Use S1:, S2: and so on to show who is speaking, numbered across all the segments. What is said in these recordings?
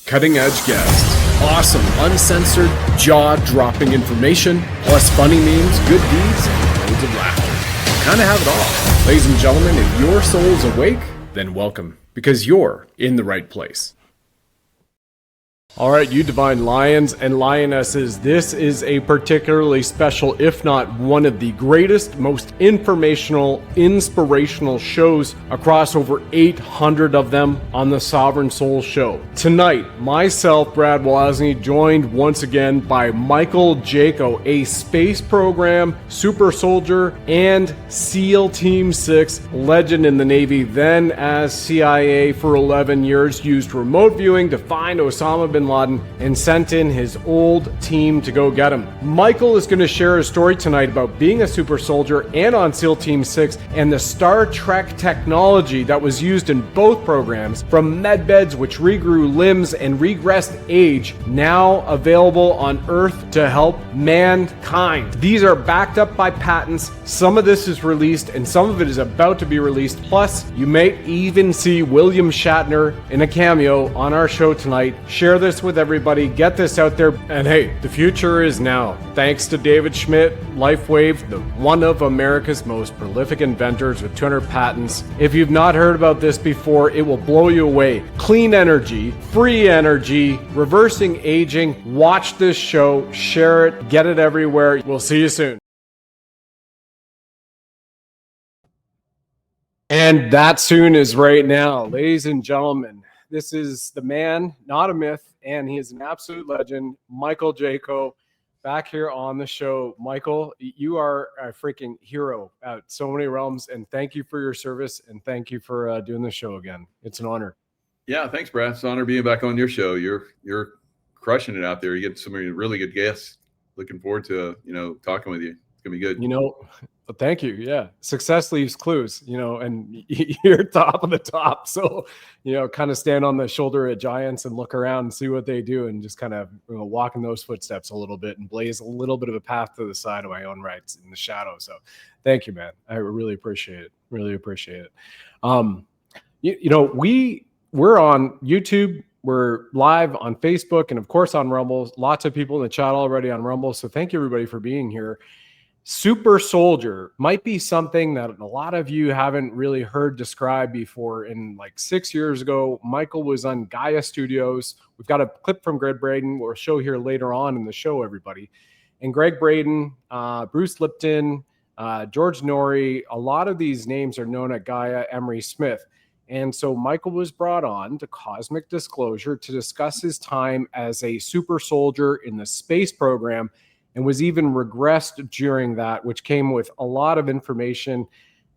S1: Cutting edge guests, awesome, uncensored, jaw-dropping information, plus funny memes, good deeds, and loads of laughter. Kind of have it all. Ladies and gentlemen, if your soul's awake, then welcome, because you're in the right place. All right, you divine lions and lionesses, this is a particularly special, if not one of the greatest, most informational, inspirational shows across over 800 of them on the Sovereign Soul Show. Tonight, myself, Brad Wozni, joined once again by Michael Jaco, a space program, super soldier, and SEAL Team 6 legend in the Navy, then as CIA for 11 years, used remote viewing to find Osama bin Laden and sent in his old team to go get him. Michael is going to share a story tonight about being a super soldier and on SEAL Team 6 and the Star Trek technology that was used in both programs, from medbeds which regrew limbs and regressed age, now available on Earth to help mankind. These are backed up by patents. Some of this is released and some of it is about to be released. Plus, you may even see William Shatner in a cameo on our show tonight. Share this with everybody, get this out there, and hey, the future is now. Thanks to David Schmidt, LifeWave, one of America's most prolific inventors with 200 patents. If you've not heard about this before, it will blow you away. Clean energy, free energy, reversing aging. Watch this show, share it, get it everywhere. We'll see you soon. And that soon is right now. Ladies and gentlemen, this is the man, not a myth, and he is an absolute legend, Michael Jaco, back here on the show. Michael, you are a freaking hero at so many realms, and thank you for your service, and thank you for doing the show again. It's an honor.
S2: Yeah, thanks, Brad. It's an honor being back on your show. You're crushing it out there. You get some really good guests. Looking forward to talking with you. It's gonna be good.
S1: Well, thank you. Yeah. Success leaves clues, and you're top of the top. So, kind of stand on the shoulder of giants and look around and see what they do and just kind of walk in those footsteps a little bit and blaze a little bit of a path to the side of my own rights in the shadow. So thank you, man. I really appreciate it. Really appreciate it. We're on YouTube. We're live on Facebook and, of course, on Rumble. Lots of people in the chat already on Rumble. So thank you, everybody, for being here. Super soldier might be something that a lot of you haven't really heard described before. And like 6 years ago, Michael was on Gaia Studios. We've got a clip from Greg Braden. We'll show here later on in the show, everybody. And Greg Braden, Bruce Lipton, George Norrie, a lot of these names are known at Gaia, Emery Smith. And so Michael was brought on to Cosmic Disclosure to discuss his time as a super soldier in the space program, and was even regressed during that, which came with a lot of information.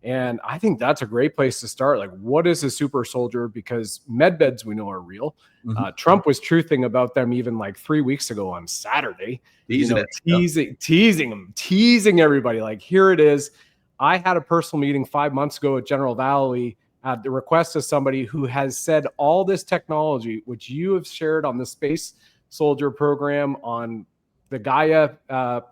S1: And I think that's a great place to start. Like, what is a super soldier? Because medbeds we know are real. Mm-hmm. Trump was truthing about them even like 3 weeks ago on Saturday. Teasing everybody. Like, here it is. I had a personal meeting 5 months ago at General Valley at the request of somebody who has said all this technology, which you have shared on the Space Soldier program, on the Gaia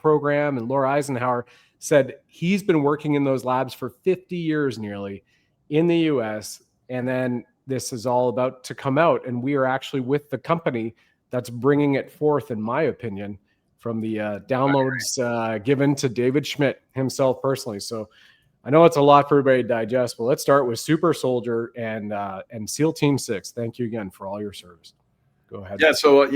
S1: program, and Laura Eisenhower, said he's been working in those labs for 50 years nearly in the US. And then this is all about to come out. And we are actually with the company that's bringing it forth, in my opinion, from the downloads given to David Schmidt himself personally. So I know it's a lot for everybody to digest, but let's start with Super Soldier and SEAL Team 6. Thank you again for all your service. Go ahead.
S2: Yeah, so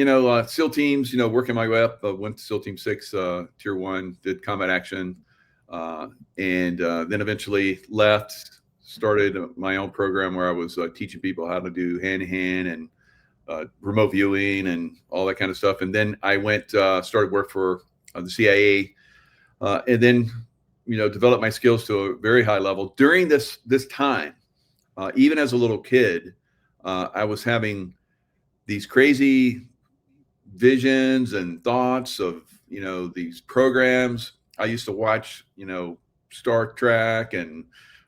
S2: SEAL teams, working my way up, went to SEAL Team 6, Tier 1, did combat action, and then eventually left, started my own program where I was teaching people how to do hand-to-hand and remote viewing and all that kind of stuff. And then I went, started work for the CIA, and then developed my skills to a very high level. During this time, even as a little kid, I was having these crazy visions and thoughts of, these programs. I used to watch, Star Trek, and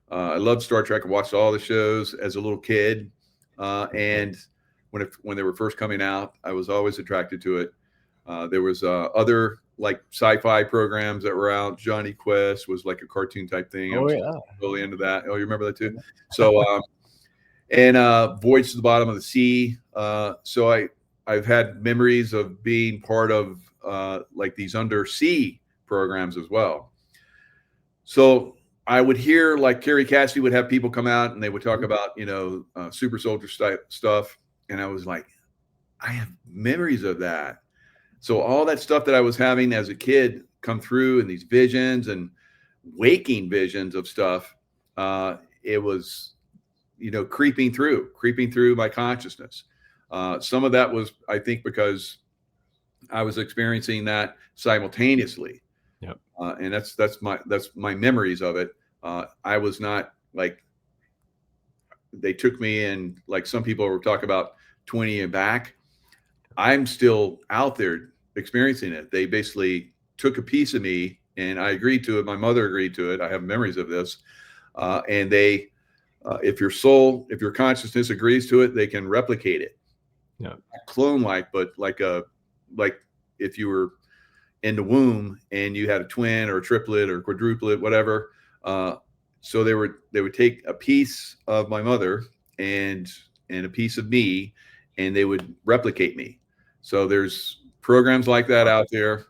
S2: I loved Star Trek. I watched all the shows as a little kid. And when they were first coming out, I was always attracted to it. There was other like sci-fi programs that were out. Johnny Quest was like a cartoon type thing. I was really into that. Oh, you remember that too? So, and Voyage to the Bottom of the Sea. So I've had memories of being part of like these undersea programs as well. So I would hear like Kerry Cassidy would have people come out and they would talk about, super soldier stuff. And I was like, I have memories of that. So all that stuff that I was having as a kid come through in these visions and waking visions of stuff, it was, creeping through my consciousness. Some of that was, I think, because I was experiencing that simultaneously.
S1: Yep.
S2: And that's my memories of it. I was not like, they took me in, like some people were talking about 20 and back. I'm still out there experiencing it. They basically took a piece of me and I agreed to it. My mother agreed to it. I have memories of this. And they, if your consciousness agrees to it, they can replicate it.
S1: Yeah.
S2: Clone-like, but like if you were in the womb and you had a twin or a triplet or quadruplet, whatever. So they would take a piece of my mother and a piece of me, and they would replicate me. So there's programs like that out there.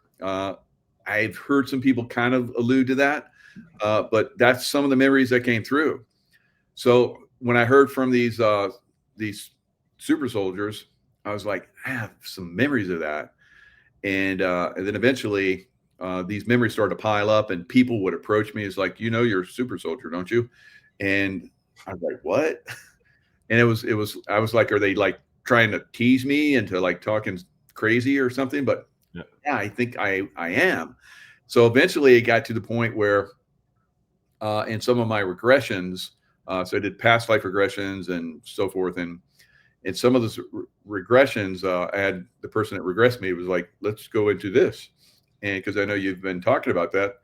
S2: I've heard some people kind of allude to that, but that's some of the memories that came through. So when I heard from these super soldiers, I was like, I have some memories of that. And then eventually these memories started to pile up and people would approach me as like, you're a super soldier, don't you? And I was like, what? And I was like, are they like trying to tease me into like talking crazy or something? But yeah, I think I am. So eventually it got to the point where in some of my regressions, so I did past life regressions and so forth. And in some of those regressions, I had the person that regressed me was like, let's go into this. And because I know you've been talking about that.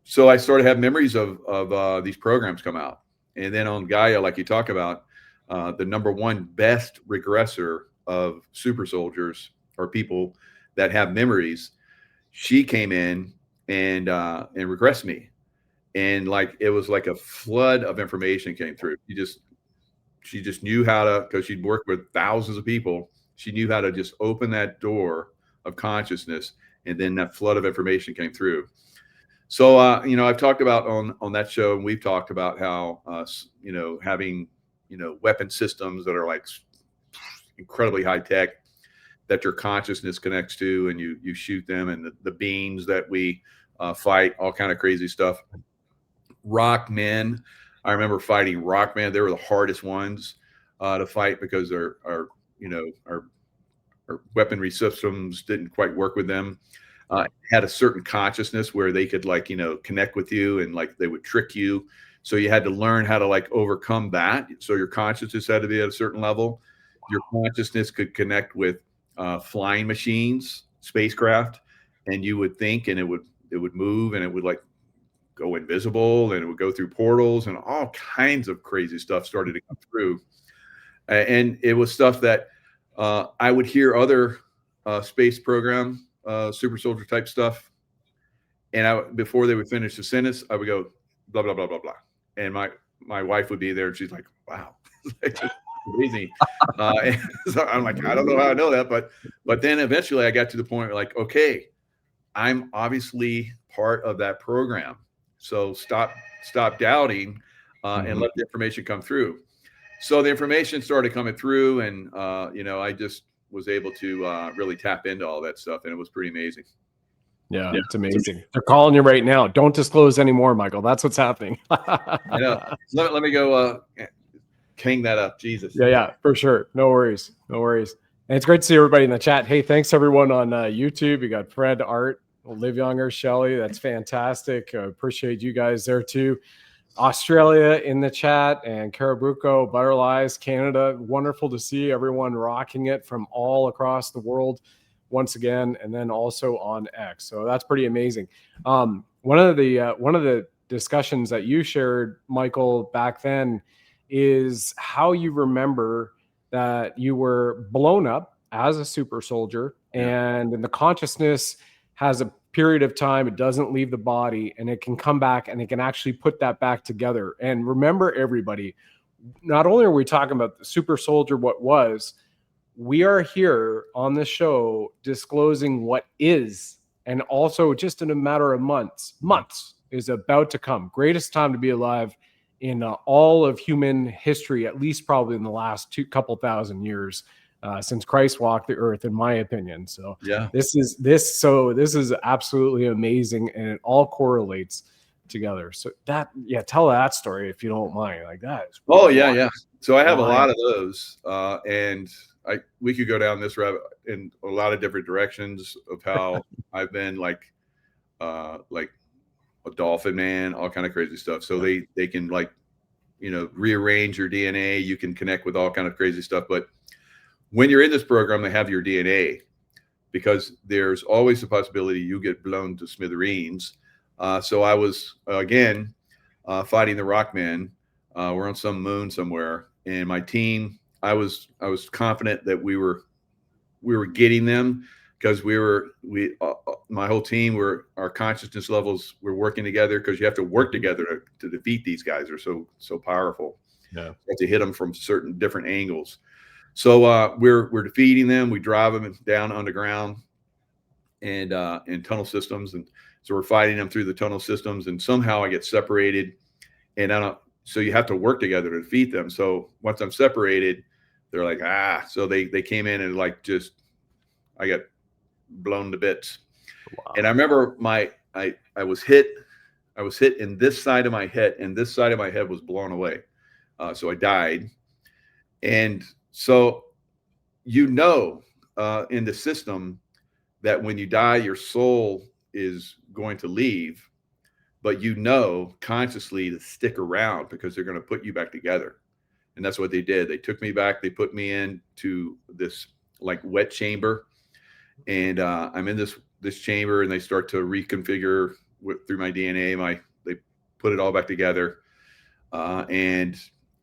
S2: So I started to have memories of these programs come out. And then on Gaia, like you talk about, the number one best regressor of super soldiers or people that have memories, she came in and regressed me. And like, it was like a flood of information came through. She just knew how to, because she'd worked with thousands of people. She knew how to just open that door of consciousness. And then that flood of information came through. So, I've talked about on that show, and we've talked about how, having, weapon systems that are like incredibly high tech that your consciousness connects to, and you shoot them, and the beings that we fight, all kind of crazy stuff. Rock men. I remember fighting rock men. They were the hardest ones to fight because our weaponry systems didn't quite work with them. Had a certain consciousness where they could like, connect with you and like they would trick you. So you had to learn how to like overcome that. So your consciousness had to be at a certain level. Your consciousness could connect with flying machines, spacecraft, and you would think, and it would move, and it would like go invisible, and it would go through portals, and all kinds of crazy stuff started to come through. And it was stuff that I would hear other space program, super soldier type stuff. And before they would finish the sentence, I would go, blah, blah, blah, blah, blah. And my wife would be there, and she's like, wow, it's crazy. So I'm like, I don't know how I know that. But then eventually I got to the point where like, okay, I'm obviously part of that program. So stop doubting and let the information come through. So the information started coming through, and I just was able to really tap into all that stuff, and it was pretty amazing.
S1: Yeah, it's amazing. They're calling you right now. Don't disclose anymore, Michael. That's what's happening.
S2: Let me go hang that up. Jesus.
S1: Yeah, for sure. No worries. And it's great to see everybody in the chat. Hey, thanks everyone on YouTube. You got Fred, Art, Liv Younger, Shelly. That's fantastic. Appreciate you guys there too. Australia in the chat, and Carabuco, Butterlies, Canada. Wonderful to see everyone rocking it from all across the world once again, and then also on X. So that's pretty amazing. One of the discussions that you shared, Michael, back then is how you remember that you were blown up as a super soldier, and the consciousness has a period of time, it doesn't leave the body, and it can come back, and it can actually put that back together. And remember, everybody, not only are we talking about the super soldier, what was, we are here on the show disclosing what is, and also just in a matter of months is about to come. Greatest time to be alive in all of human history, at least probably in the last couple thousand years since Christ walked the earth, in my opinion. So
S2: Yeah.
S1: this is absolutely amazing, and it all correlates together. So tell that story if you don't mind. Like that.
S2: Oh yeah. So I have a lot of those, and we could go down this rabbit in a lot of different directions of how I've been like a dolphin man, all kind of crazy stuff. So they can rearrange your DNA. You can connect with all kind of crazy stuff. But when you're in this program, they have your DNA, because there's always the possibility you get blown to smithereens. So I was again fighting the Rockmen. We're on some moon somewhere, and my team, I was confident that we were getting them, because my whole team, our consciousness levels were working together, because you have to work together to defeat these guys. They're so powerful. Yeah, you have to hit them from certain different angles. So we're defeating them. We drive them down underground and in tunnel systems, and so we're fighting them through the tunnel systems. And somehow I get separated, and so you have to work together to defeat them. So once I'm separated, they're like, so they came in and I got blown to bits. Wow. And I remember I was hit in this side of my head, and this side of my head was blown away. So I died. And so, in the system that when you die, your soul is going to leave, but consciously to stick around, because they're going to put you back together. And that's what they did. They took me back. They put me into this wet chamber, and I'm in this chamber, and they start to reconfigure through my DNA. They put it all back together, and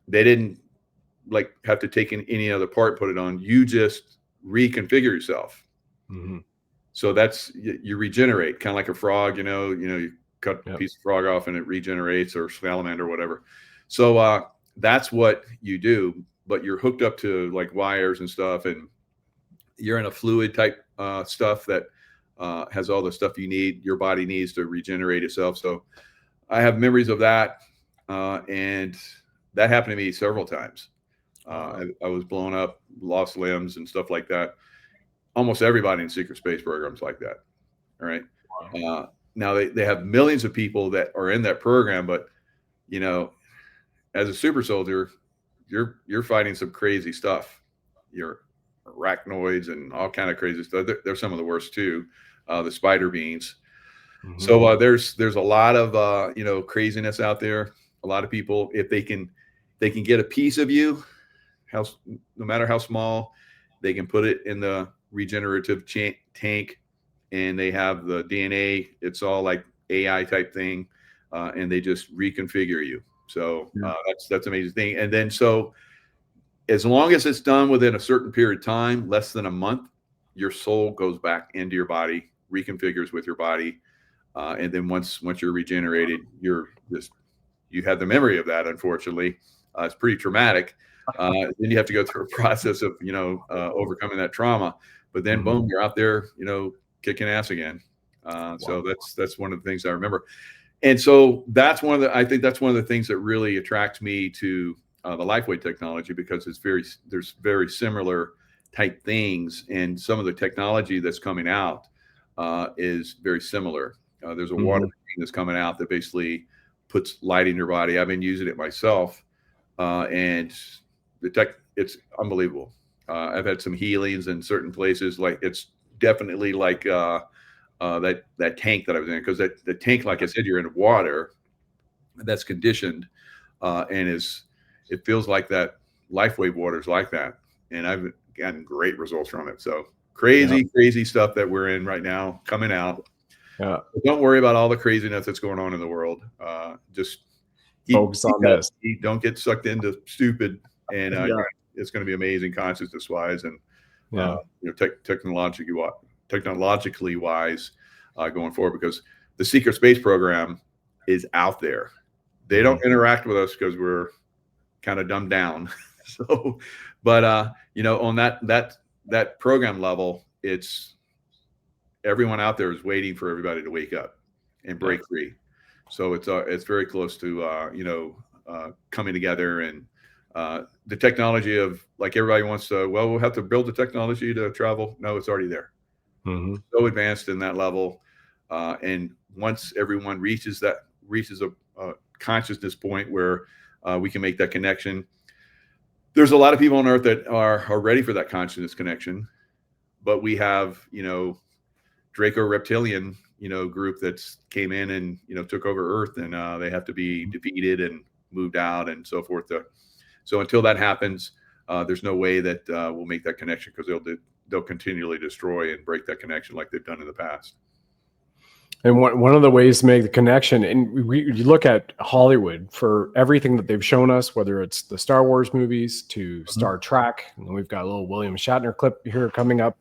S2: they didn't have to take any other part, put it on. You just reconfigure yourself. Mm-hmm. So you regenerate, kind of like a frog. You cut a piece of frog off and it regenerates, or salamander or whatever. So that's what you do, but you're hooked up to wires and stuff, and you're in a fluid type stuff that has all the stuff your body needs to regenerate itself. So I have memories of that, and that happened to me several times. I was blown up, lost limbs and stuff like that. Almost everybody in secret space programs like that. All right. Wow. Now they have millions of people that are in that program, but as a super soldier, you're fighting some crazy stuff. You're arachnoids and all kind of crazy stuff. They're some of the worst too. The spider beings. Mm-hmm. So there's a lot of craziness out there. A lot of people, if they can get a piece of you, no matter how small, they can put it in the regenerative tank, and they have the DNA. It's all like AI type thing, and they just reconfigure you. So that's an amazing thing. And then so as long as it's done within a certain period of time, less than a month, your soul goes back into your body, reconfigures with your body, and then once you're regenerated, you have the memory of that. Unfortunately, it's pretty traumatic. Then you have to go through a process of overcoming that trauma, but then boom, you're out there kicking ass again. So that's one of the things I remember. And so I think that's one of the things that really attracts me to the LifeWay technology, because there's very similar type things, and some of the technology that's coming out is very similar. There's a water machine that's coming out that basically puts light in your body. I've been using it myself, and it's unbelievable. I've had some healings in certain places. It's definitely that tank that I was in, because the tank, like I said, you're in water that's conditioned, and it feels like that LifeWave water is like that. And I've gotten great results from it. So crazy stuff that we're in right now coming out. Yeah. But don't worry about all the craziness that's going on in the world. Just focus on this. Don't get sucked into stupid, and it's going to be amazing consciousness wise, and technologically wise going forward, because the secret space program is out there. They don't interact with us because we're kind of dumbed down. So, but on that that program level, it's everyone out there is waiting for everybody to wake up and break free. So it's very close to coming together, and the technology of, like, everybody wants to, well, we'll have to build the technology to travel. No, it's already there. So advanced in that level, and once everyone reaches a consciousness point where we can make that connection. There's a lot of people on Earth that are ready for that consciousness connection, but we have, Draco reptilian, group that's came in and, took over Earth, and they have to be defeated and moved out and so forth. So until that happens, there's no way that we'll make that connection, because they'll continually destroy and break that connection like they've done in the past.
S1: And one of the ways to make the connection, and you look at Hollywood for everything that they've shown us, whether it's the Star Wars movies to Star Trek, and we've got a little William Shatner clip here coming up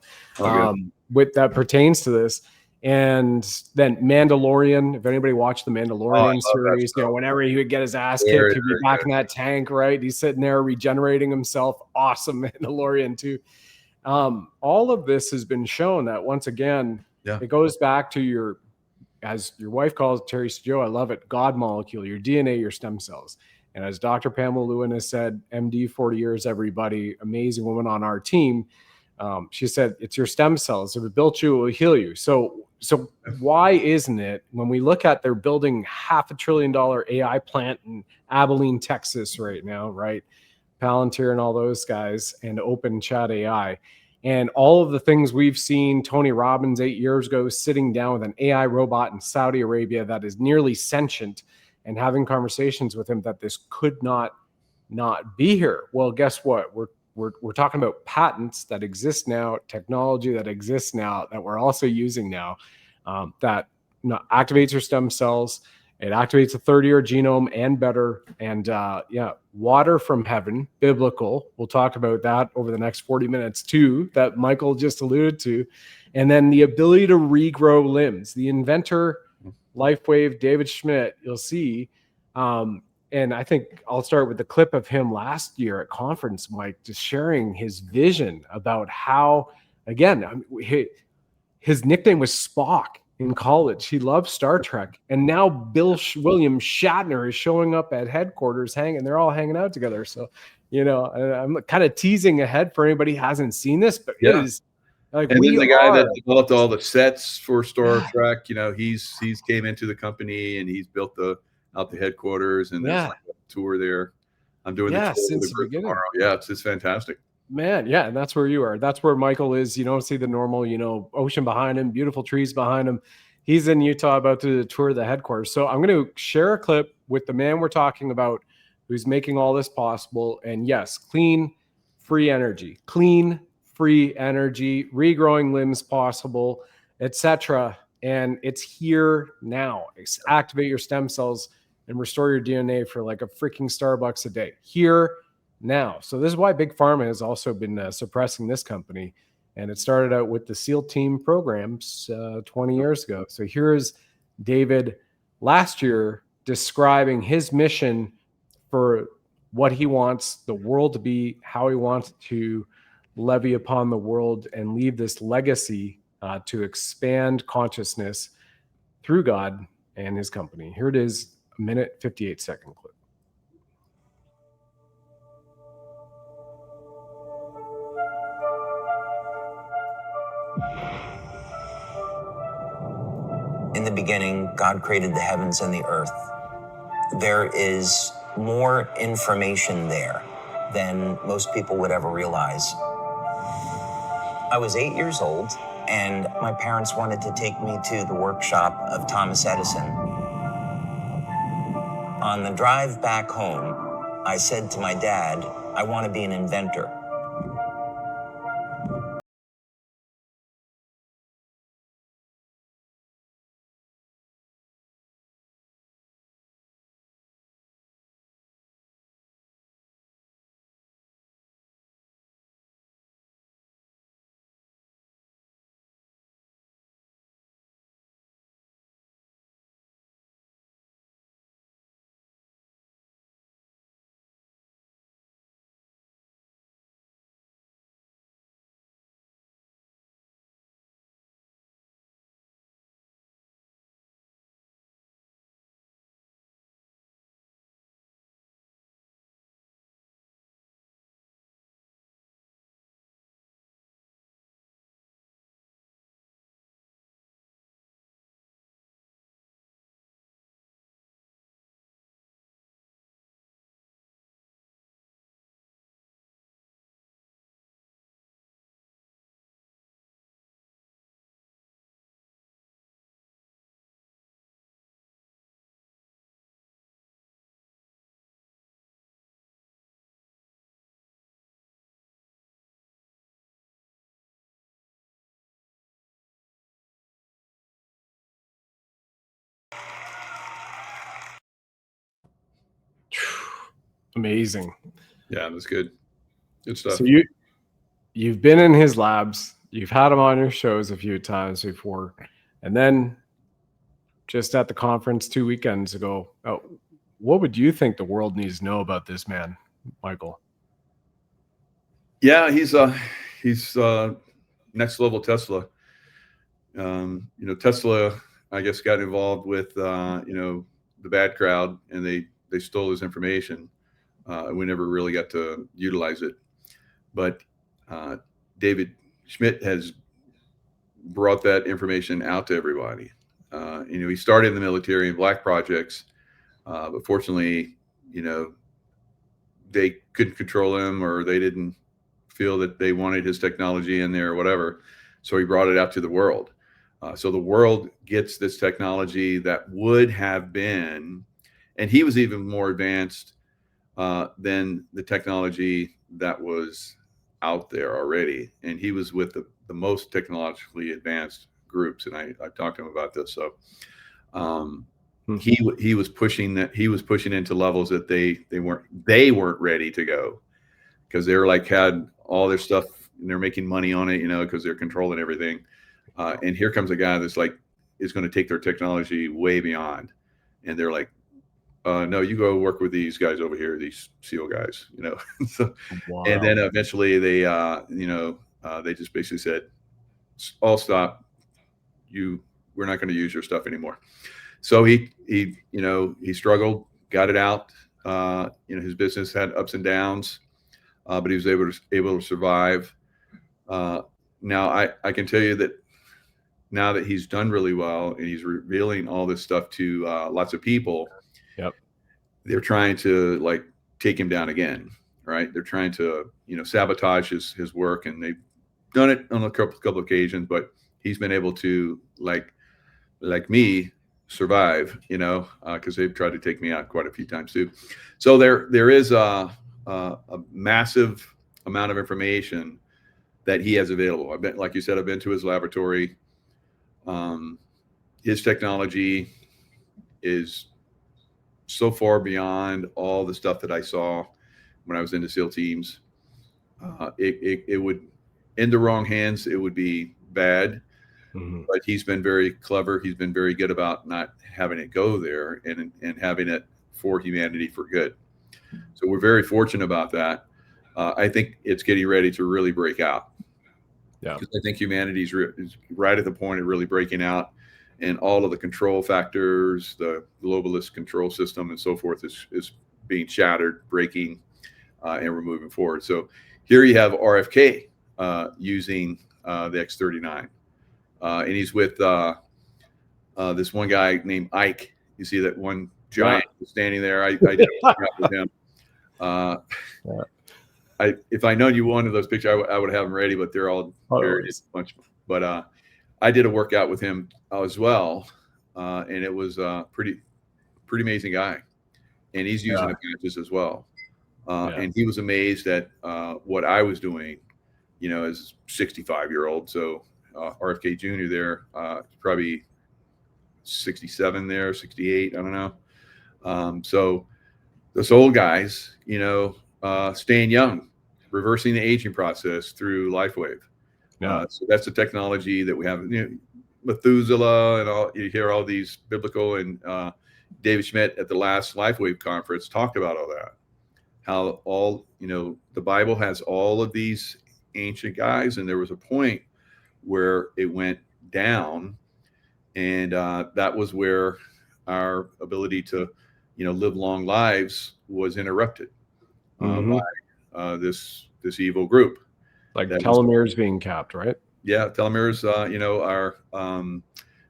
S1: with that pertains to this. And then Mandalorian, if anybody watched the Mandalorian series, whenever he would get his ass kicked, he'd be back in that tank, right? He's sitting there regenerating himself. Awesome Mandalorian too. All of this has been shown that, once again, it goes back to as your wife calls it, Terry Joe, I love it, God molecule, your DNA, your stem cells. And as Dr. Pamela Lewin has said, MD, 40 years, everybody, amazing woman on our team. She said, it's your stem cells. If it built you, it will heal you. So why isn't it, when we look at, they're building $500 billion AI plant in Abilene, Texas right now, right? Palantir and all those guys, and Open Chat AI. And all of the things we've seen, Tony Robbins 8 years ago sitting down with an AI robot in Saudi Arabia that is nearly sentient, and having conversations with him that this could not be here. Well, guess what? We're talking about patents that exist now, technology that exists now, that we're also using now, that activates your stem cells. It activates a 30-year genome and better. And water from heaven, biblical. We'll talk about that over the next 40 minutes too, that Michael just alluded to. And then the ability to regrow limbs. The inventor, LifeWave, David Schmidt, you'll see. And I think I'll start with the clip of him last year at conference, Mike, just sharing his vision about how, again, his nickname was Spock in college. He loved Star Trek. And now William Shatner is showing up at headquarters they're all hanging out together. So, I'm kind of teasing ahead for anybody who hasn't seen this, but it is like,
S2: and then the guy that developed all the sets for Star Trek, he's came into the company and he's built out the headquarters, and there's like a tour there. I'm doing the tour
S1: since
S2: with the group tomorrow. Yeah, it's fantastic.
S1: Man, yeah, and that's where you are. That's where Michael is. You don't see the normal, ocean behind him, beautiful trees behind him. He's in Utah about to tour the headquarters. So I'm going to share a clip with the man we're talking about, who's making all this possible. And yes, clean, free energy, regrowing limbs possible, etc. And it's here now. Activate your stem cells and restore your DNA for like a freaking Starbucks a day. Here now. So this is why Big Pharma has also been suppressing this company. And it started out with the SEAL team programs 20 years ago. So here's David last year describing his mission for what he wants the world to be, how he wants to levy upon the world and leave this legacy to expand consciousness through God and his company. Here it is, a minute, 58-second clip.
S3: In the beginning, God created the heavens and the earth. There is more information there than most people would ever realize. I was 8 years old, and my parents wanted to take me to the workshop of Thomas Edison. On the drive back home, I said to my dad, I want to be an inventor.
S1: Amazing.
S2: Yeah, that's good. Good stuff.
S1: So you've been in his labs, you've had him on your shows a few times before, and then just at the conference 2 weekends ago, what would you think the world needs to know about this man, Michael?
S2: Yeah, he's next level Tesla. Tesla, I guess, got involved with the bad crowd, and they stole his information. We never really got to utilize it, but David Schmidt has brought that information out to everybody. He started in the military in black projects, but fortunately, they couldn't control him, or they didn't feel that they wanted his technology in there or whatever. So he brought it out to the world. So the world gets this technology that would have been, and he was even more advanced than the technology that was out there already. And he was with the most technologically advanced groups. And I talked to him about this. So he was pushing into levels that they weren't ready to go, because they were had all their stuff and they're making money on it, because they're controlling everything. And here comes a guy that's is going to take their technology way beyond. And they're like, no, you go work with these guys over here, these SEAL guys, So, wow. And then eventually they just basically said, all stop. We're not going to use your stuff anymore. So he struggled, got it out. His business had ups and downs, but he was able to survive. Now I can tell you that now that he's done really well and he's revealing all this stuff to lots of people,
S1: yep,
S2: they're trying to take him down again, right? They're trying to sabotage his work, and they've done it on a couple occasions, but he's been able to like me survive, because they've tried to take me out quite a few times too. So there is a massive amount of information that he has available. Like you said, I've been to his laboratory. His technology is so far beyond all the stuff that I saw when I was in the SEAL teams. It would, in the wrong hands, it would be bad. Mm-hmm. But he's been very clever. He's been very good about not having it go there and having it for humanity for good. So we're very fortunate about that. I think it's getting ready to really break out. Yeah, because I think humanity is right at the point of really breaking out, and all of the control factors, the globalist control system and so forth is being shattered, breaking, and we're moving forward. So here you have RFK using the X39. And he's with this one guy named Ike. You see that one giant standing there. I did a workout with him. If I known you wanted those pictures, I would have them ready, but they're all buried in a bunch. But I did a workout with him as well, and it was a pretty amazing guy. And he's using the patches as well. And he was amazed at what I was doing, as a 65-year-old. So RFK Jr. there, probably 67 there, 68, I don't know. So those old guys, staying young, reversing the aging process through LifeWave. So that's the technology that we have. Methuselah and all, you hear all these biblical, and David Schmidt at the last LifeWave conference talked about all that. How all, the Bible has all of these ancient guys, and there was a point where it went down, and that was where our ability to live long lives was interrupted by this evil group,
S1: like telomeres being capped, right?
S2: Yeah, telomeres, our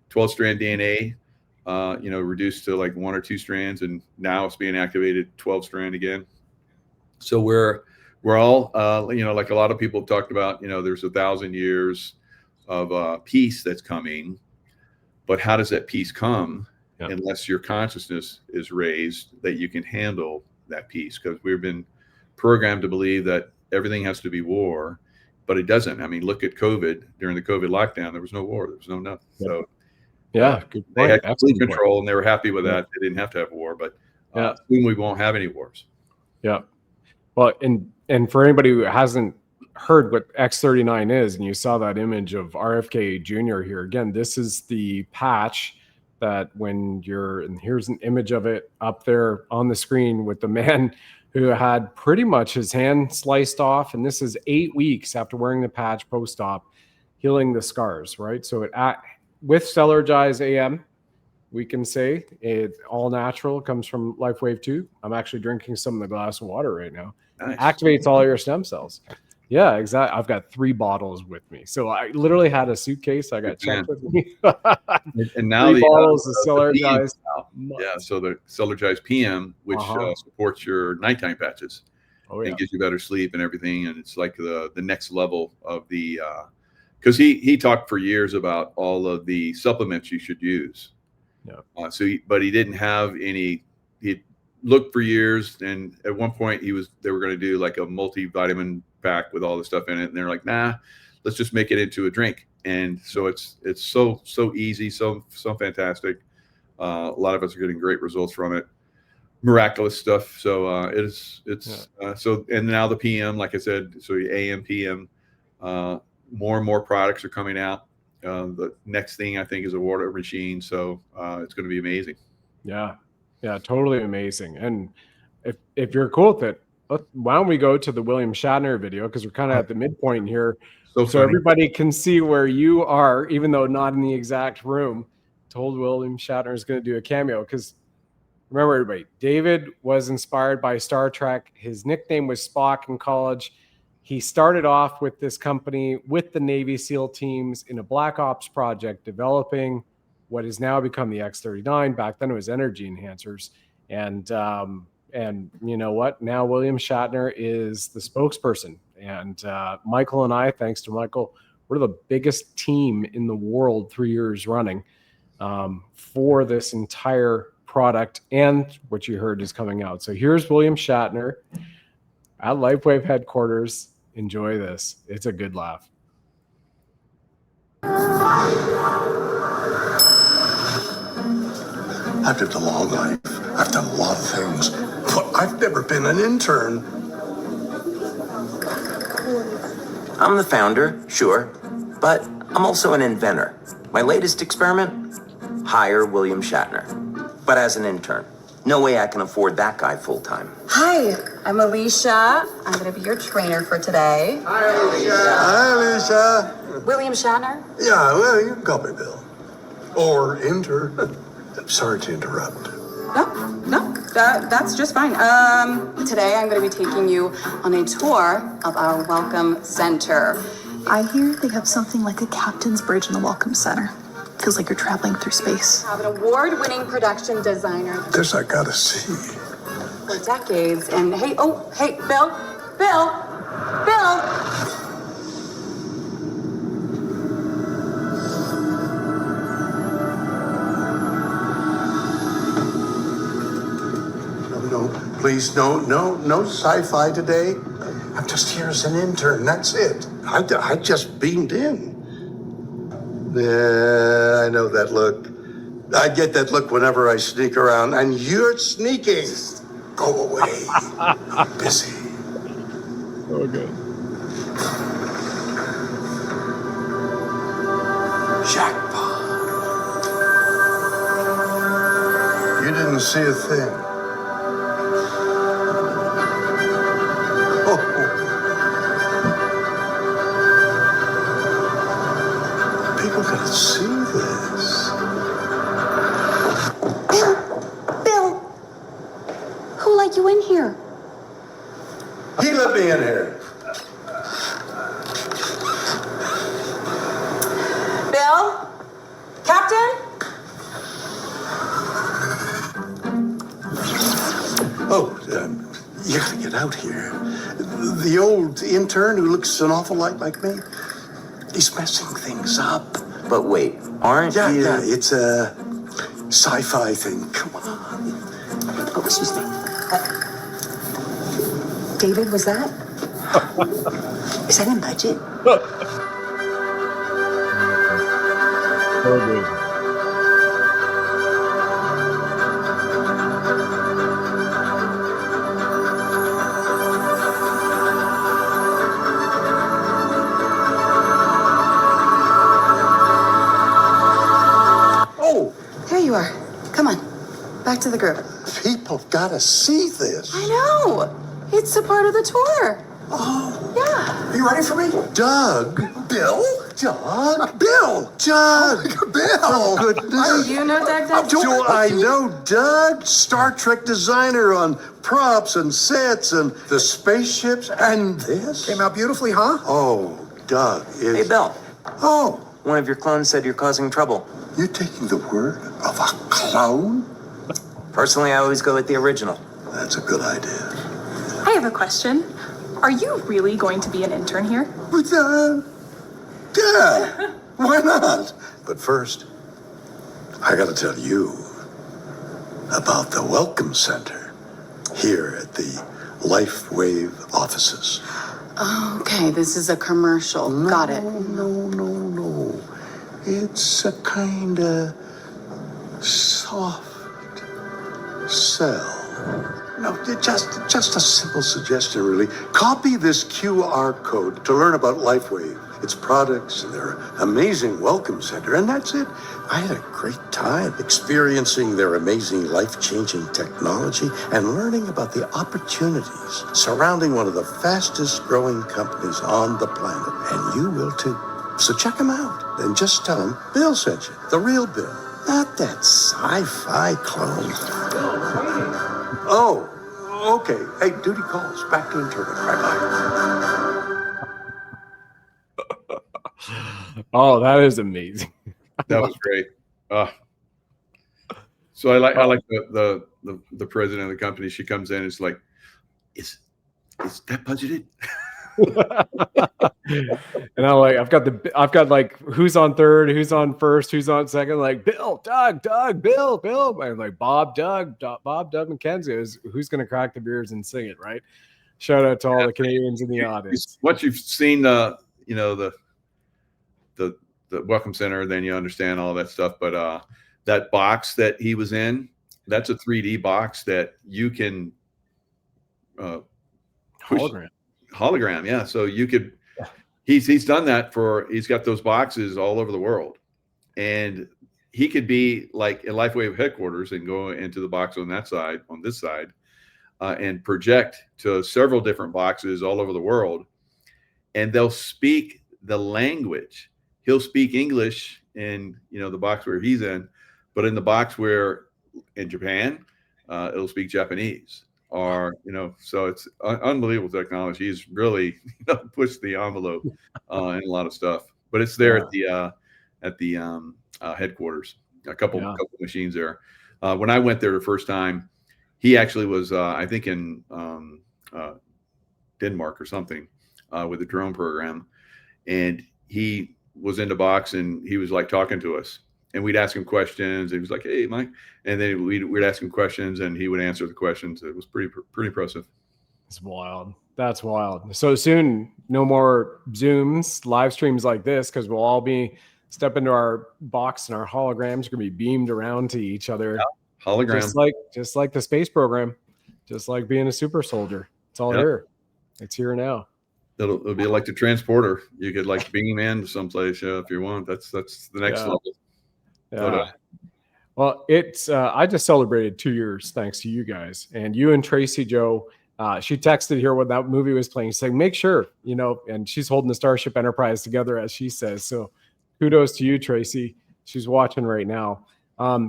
S2: 12-strand DNA reduced to like 1 or 2 strands, and now it's being activated 12-strand again. So we're all like a lot of people have talked about, there's 1,000 years of peace that's coming, but how does that peace come unless your consciousness is raised that you can handle that peace? Because we've been programmed to believe that everything has to be war, but it doesn't. I mean, look at COVID. During the COVID lockdown, there was no war. There was no nothing. So they had complete control, and they were happy with that. They didn't have to have war, but soon we won't have any wars.
S1: Yeah. Well, and for anybody who hasn't heard what X39 is, and you saw that image of RFK Jr. here, again, this is the patch that when you're, and here's an image of it up there on the screen with the man who had pretty much his hand sliced off. And this is 8 weeks after wearing the patch post-op, healing the scars, right? So with Cellergize AM, we can say it's all natural. It comes from LifeWave 2. I'm actually drinking some of the glass of water right now.
S2: Nice.
S1: Activates all your stem cells. Yeah, exactly. I've got 3 bottles with me. So I literally had a suitcase. I got checked with me.
S2: And now
S1: 3 bottles of Cellergize.
S2: Yeah, so the Cellergize PM, which supports your nighttime patches and gives you better sleep and everything. And it's like the next level of the, because he talked for years about all of the supplements you should use. Yeah. But he didn't have any. He looked for years, and at one point they were going to do like a multivitamin pack with all the stuff in it, and they're like, nah, let's just make it into a drink. And so it's so easy, so fantastic. A lot of us are getting great results from it, miraculous stuff. So so, and now the PM, like I said, so the AM PM, more and more products are coming out. The next thing I think is a water machine. So it's going to be amazing.
S1: Yeah. Yeah. Totally amazing. And if you're cool with it, why don't we go to the William Shatner video? Because we're kind of at the midpoint here. So everybody can see where you are, even though not in the exact room. Told William Shatner is going to do a cameo. Because remember, everybody, David was inspired by Star Trek. His nickname was Spock in college. He started off with this company with the Navy SEAL teams in a Black Ops project, developing what has now become the X39. Back then it was energy enhancers. And you know what? Now William Shatner is the spokesperson. And Michael and I, thanks to Michael, we're the biggest team in the world 3 years running for this entire product. And what you heard is coming out. So here's William Shatner at LifeWave headquarters. Enjoy this. It's a good laugh.
S4: I've lived a long life. I've done a lot of things, but I've never been an intern.
S3: I'm the founder, sure, but I'm also an inventor. My latest experiment? Hire William Shatner, but as an intern. No way I can afford that guy full-time.
S5: Hi, I'm Alicia. I'm going to be your trainer for today.
S4: Hi, Alicia. Hi, Alicia.
S5: William Shatner?
S4: Yeah, well, you can call me Bill. Or intern. Sorry to interrupt.
S5: No, that's just fine. Today I'm going to be taking you on a tour of our Welcome Center.
S6: I hear they have something like a captain's bridge in the Welcome Center. Feels like you're traveling through space.
S5: I have an award-winning production designer.
S4: This I gotta see.
S5: For decades, and hey, Bill.
S4: No, please, no sci-fi today. I'm just here as an intern, that's it. I just beamed in. Yeah, I know that look. I get that look whenever I sneak around, and you're sneaking. Go away. I'm busy.
S1: Oh, good.
S4: Jackpot. You didn't see a thing. People gotta see this.
S5: Bill, who let you in here?
S4: He let me in here.
S5: Bill? Captain?
S4: Oh, you gotta get out here. The old intern who looks an awful lot like me, he's messing things up.
S3: But wait, aren't you?
S4: Yeah, it's a sci-fi thing. Come on.
S5: Oh, excuse me. David, was that? Is that in budget?
S1: So good.
S5: to the group.
S4: People gotta see this.
S5: I know. It's a part of the tour.
S4: Oh.
S5: Yeah.
S4: Are you ready for me? Doug. Bill? Doug. Bill. Doug. Bill. Oh, goodness.
S5: Oh, you know Doug?
S4: Do I know Doug? Star Trek designer on props and sets and the spaceships and this?
S7: Came out beautifully, huh?
S4: Oh, Doug is...
S8: Hey, Bill.
S4: Oh,
S8: One of your clones said you're causing trouble.
S4: you're taking the word of a clone?
S8: Personally, I always go with the original.
S4: That's a good idea.
S6: I have a question. Are you really going to be an intern here?
S4: But, yeah, why not? But first, I gotta tell you about the Welcome Center here at the LifeWave offices.
S5: Okay, this is a commercial. Got it.
S4: No. It's a kinda soft sell. No, just a simple suggestion, really. Copy this QR code to learn about LifeWave, its products, and their amazing welcome center, and that's it. I had a great time experiencing their amazing life-changing technology and learning about the opportunities surrounding one of the fastest-growing companies on the planet, and you will too. So check them out, and just tell them Bill sent you, the real Bill, not that sci-fi clone. Oh, okay. Hey, duty calls. Back to internet. Bye-bye.
S1: Oh, that is amazing.
S2: That was great. So I like the president of the company. She comes in and it's like, is that budgeted?
S1: And I've got like who's on third, who's on first, who's on second, like Bill, Doug, Bill, and like Bob, Doug, McKenzie is who's gonna crack the beers and sing it, right? Shout out to all the Canadians in the audience.
S2: Once you've seen the Welcome Center, then you understand all that stuff. But that box that he was in, that's a 3D box that you can push. Hologram, yeah. So you could, he's done that he's got those boxes all over the world, and he could be like at LifeWave headquarters and go into the box on this side, and project to several different boxes all over the world, and they'll speak the language. He'll speak English in the box where he's in, but in the box where in Japan, it'll speak Japanese. So it's unbelievable technology. He's really pushed the envelope in a lot of stuff. But it's there at the headquarters. A couple machines there. When I went there the first time, he actually was I think in Denmark or something with the drone program, and he was in the box and he was like talking to us. And we'd ask him questions. He was like, "Hey, Mike," and then we'd ask him questions, and he would answer the questions. It was pretty impressive.
S1: It's wild. That's wild. So soon, no more Zooms, live streams like this, because we'll all be step into our box and our holograms are going to be beamed around to each other.
S2: Yeah. Hologram,
S1: just like the space program, just like being a super soldier. It's all here. It's here now.
S2: It'll be like the transporter. You could like beam in someplace if you want. That's the next level.
S1: Yeah. Well, it's I just celebrated 2 years thanks to you guys and you and Tracy Joe. She texted here when that movie was playing, saying, make sure, and she's holding the Starship Enterprise together, as she says. So kudos to you, Tracy. She's watching right now.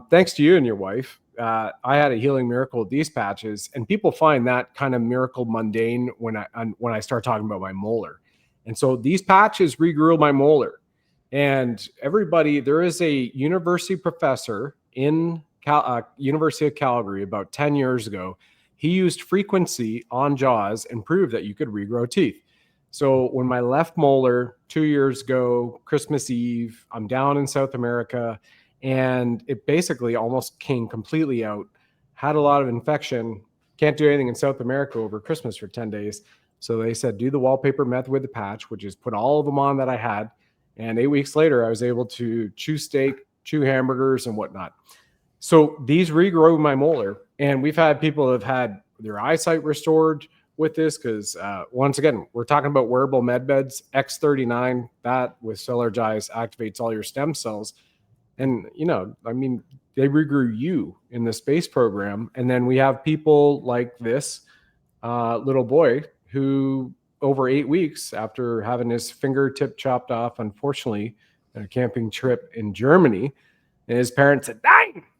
S1: Thanks to you and your wife. I had a healing miracle with these patches, and people find that kind of miracle mundane when I start talking about my molar. And so these patches regrew my molar. And everybody, there is a university professor in University of Calgary about 10 years ago. He used frequency on jaws and proved that you could regrow teeth. So when my left molar 2 years ago, Christmas Eve, I'm down in South America, and it basically almost came completely out. Had a lot of infection. Can't do anything in South America over Christmas for 10 days. So they said, do the wallpaper method with the patch, which is put all of them on that I had. And 8 weeks later, I was able to chew steak, chew hamburgers, and whatnot. So these regrow my molar. And we've had people that have had their eyesight restored with this because, once again, we're talking about wearable med beds. X39, that with Cellergize activates all your stem cells. And, I mean, they regrew you in the space program. And then we have people like this little boy who, over 8 weeks after having his fingertip chopped off, unfortunately, on a camping trip in Germany, and his parents said,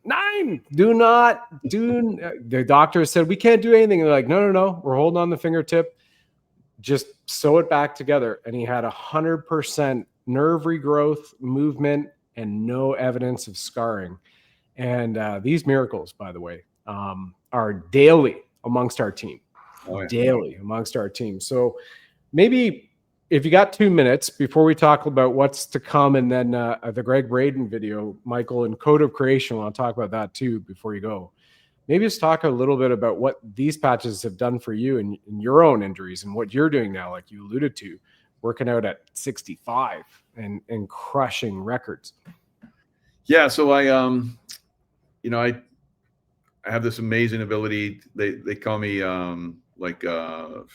S1: nine, the doctor said, we can't do anything. And they're like, no, we're holding on the fingertip. Just sew it back together. And he had 100% nerve regrowth, movement, and no evidence of scarring. And these miracles, by the way, are daily amongst our team. Daily amongst our team. So maybe if you got 2 minutes before we talk about what's to come, and then the Greg Braden video, Michael, and Code of Creation, I'll talk about that too before you go. Maybe just talk a little bit about what these patches have done for you in your own injuries and what you're doing now, like you alluded to, working out at 65 and crushing records.
S2: Yeah. So I have this amazing ability. They call me the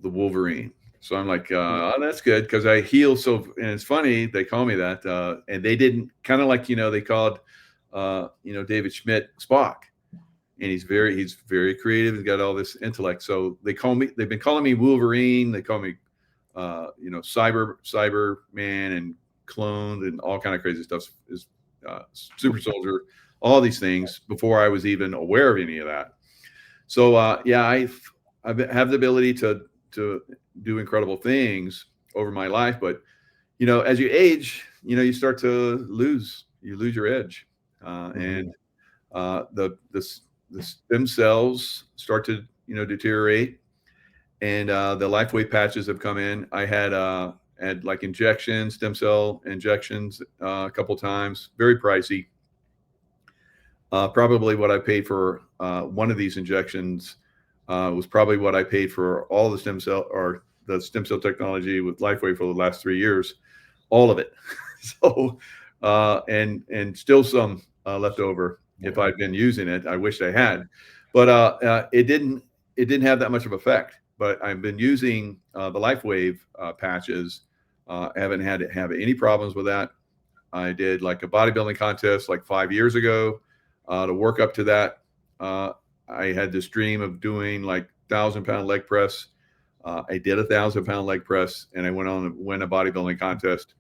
S2: Wolverine. So I'm like, oh, that's good because I heal. So, and it's funny, they call me that. And they didn't, kind of like, they called, David Schmidt Spock. And he's very creative. He's got all this intellect. So they've been calling me Wolverine. They call me, Cyber Man and cloned and all kind of crazy stuff. Is super soldier, all these things before I was even aware of any of that. So I have the ability to do incredible things over my life, but as you age, you start to lose your edge, and the stem cells start to deteriorate, and the LifeWave patches have come in. I had like injections, stem cell injections, a couple times, very pricey. Probably what I paid for one of these injections was probably what I paid for all the stem cell technology with LifeWave for the last 3 years, all of it. So, and still some left over if I'd been using it. I wished I had, but it didn't have that much of effect. But I've been using the LifeWave patches. I haven't had to have any problems with that. I did like a bodybuilding contest like 5 years ago. To work up to that, I had this dream of doing like 1,000-pound leg press. I did a 1,000-pound leg press, and I went on to win a bodybuilding contest.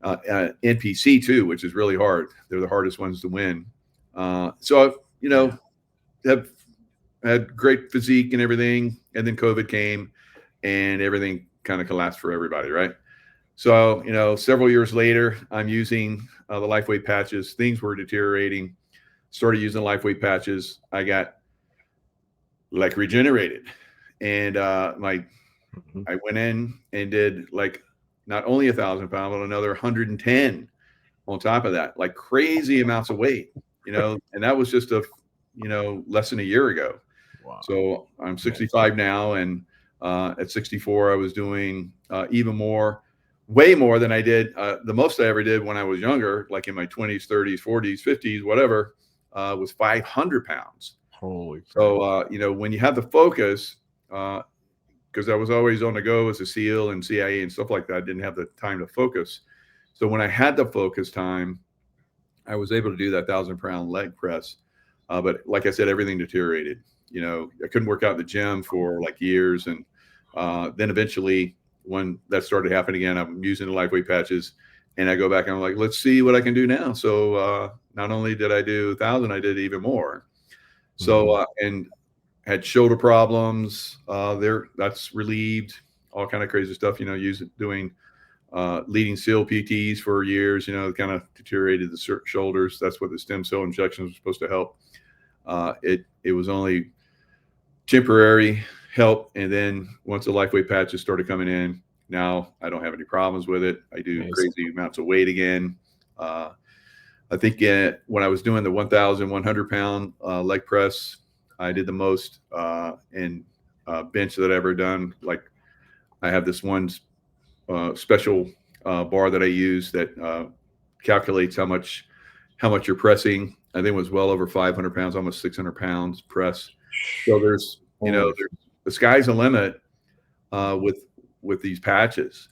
S2: NPC too, which is really hard. They're the hardest ones to win. So have had great physique and everything, and then COVID came, and everything kind of collapsed for everybody, right? So several years later, I'm using the LifeWave patches. Things were deteriorating. Started using LifeWave patches. I got like regenerated, and I went in and did like not only 1,000-pound, but another 110 on top of that, like crazy amounts of weight, and that was just less than a year ago. Wow. So I'm 65 now, and at 64, I was doing even more, way more than I did. The most I ever did when I was younger, like in my 20s, 30s, 40s, 50s, whatever, was 500 pounds.
S1: Holy crap.
S2: So, when you have the focus, because I was always on the go as a SEAL and CIA and stuff like that, I didn't have the time to focus. So when I had the focus time, I was able to do that 1,000-pound leg press. But like I said, everything deteriorated. I couldn't work out in the gym for like years. And then eventually when that started happening again, I'm using the LifeWave patches, and I go back and I'm like, let's see what I can do now. So not only did I do 1,000, I did even more. So, and had shoulder problems that's relieved, all kind of crazy stuff, doing leading SEAL PTs for years, kind of deteriorated the shoulders. That's what the stem cell injections were supposed to help. It was only temporary help. And then once the LifeWave patches started coming in, now I don't have any problems with it. I do crazy amounts of weight again. I think when I was doing the 1,100-pound leg press, I did the most in bench that I've ever done. Like I have this one special bar that I use that calculates how much you're pressing. I think it was well over 500 pounds, almost 600 pounds press. So there's, the sky's the limit with these patches.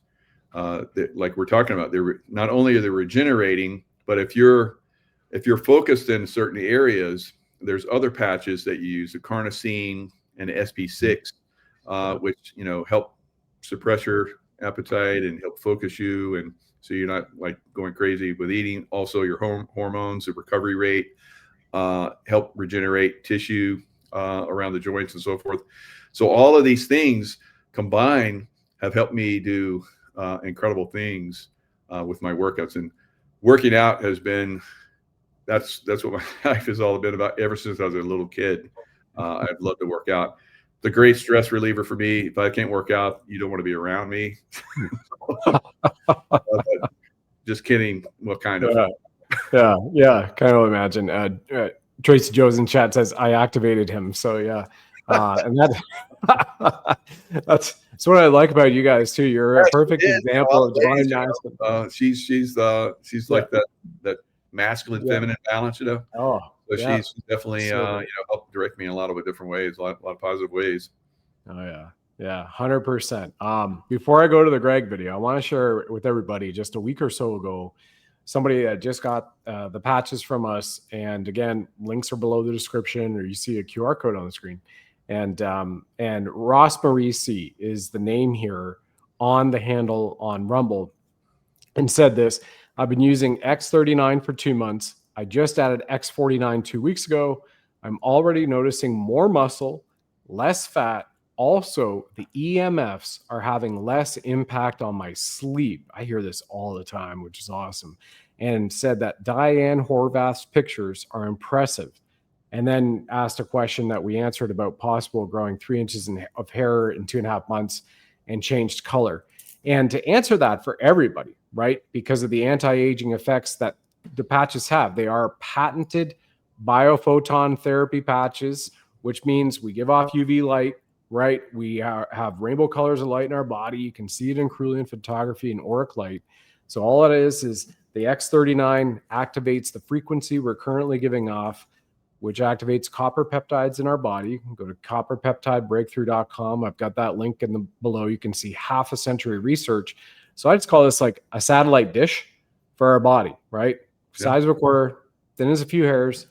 S2: like we're talking about, they're not only are they regenerating, but if you're focused in certain areas, there's other patches that you use, the carnosine and the SP6, which help suppress your appetite and help focus you, and so you're not like going crazy with eating. Also, your hormones, the recovery rate, help regenerate tissue around the joints and so forth. So all of these things combined have helped me do incredible things with my workouts. And working out has been, that's what my life has all been about ever since I was a little kid. I've loved to work out. The great stress reliever for me. If I can't work out, you don't want to be around me. Just kidding. What kind of?
S7: Yeah. Kind of imagine. Tracy Joe's in chat says I activated him. So yeah, and that's what I like about you guys too. You're a perfect example of divine masculine.
S2: She's like that masculine feminine balance,
S7: Oh,
S2: so she's definitely helped direct me in a lot of different ways, a lot of positive ways.
S7: Oh yeah, 100%. Before I go to the Greg video, I want to share with everybody, just a week or so ago, somebody that just got the patches from us, and again, links are below the description, or you see a QR code on the screen. And Ross Marie C is the name here on the handle on Rumble, and said this: I've been using X39 for 2 months. I just added X49 2 weeks ago. I'm already noticing more muscle, less fat. Also, the EMFs are having less impact on my sleep. I hear this all the time, which is awesome. And said that Diane Horvath's pictures are impressive. And then asked a question that we answered about possible growing 3 inches of hair in 2.5 months and changed color. And to answer that for everybody, right, because of the anti-aging effects that the patches have, they are patented biophoton therapy patches, which means we give off UV light, right? We have rainbow colors of light in our body. You can see it in Cerulean photography and auric light. So all it is the X39 activates the frequency we're currently giving off, which activates copper peptides in our body. You can go to copperpeptidebreakthrough.com. I've got that link below. You can see half a century research. So I just call this like a satellite dish for our body, right? Size of a quarter, thin as a few hairs.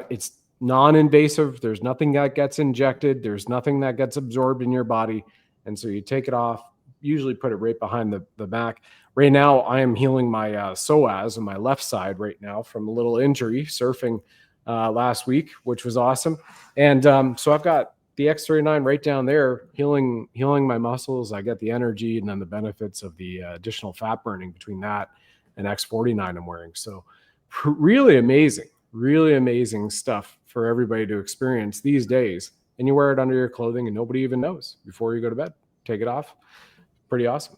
S7: It's non-invasive. There's nothing that gets injected. There's nothing that gets absorbed in your body. And so you take it off, usually put it right behind the back. Right now, I am healing my psoas on my left side right now from a little injury surfing last week, which was awesome. And so I've got the X39 right down there healing my muscles. I get the energy and then the benefits of the additional fat burning between that and X49 I'm wearing. So really amazing stuff for everybody to experience these days. And you wear it under your clothing and nobody even knows before you go to bed. Take it off. Pretty awesome.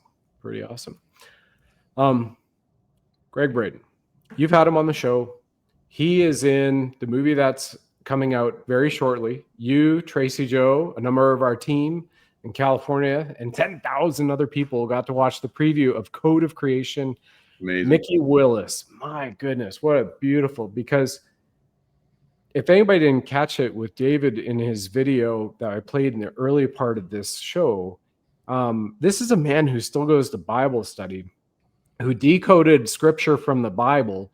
S7: Greg Braden, you've had him on the show. He is in the movie that's coming out very shortly. You, Tracy Joe, a number of our team in California, and 10,000 other people got to watch the preview of Code of Creation.
S2: Amazing.
S7: Mickey Willis. My goodness, what a beautiful, because if anybody didn't catch it with David in his video that I played in the early part of this show, this is a man who still goes to Bible study, who decoded scripture from the Bible,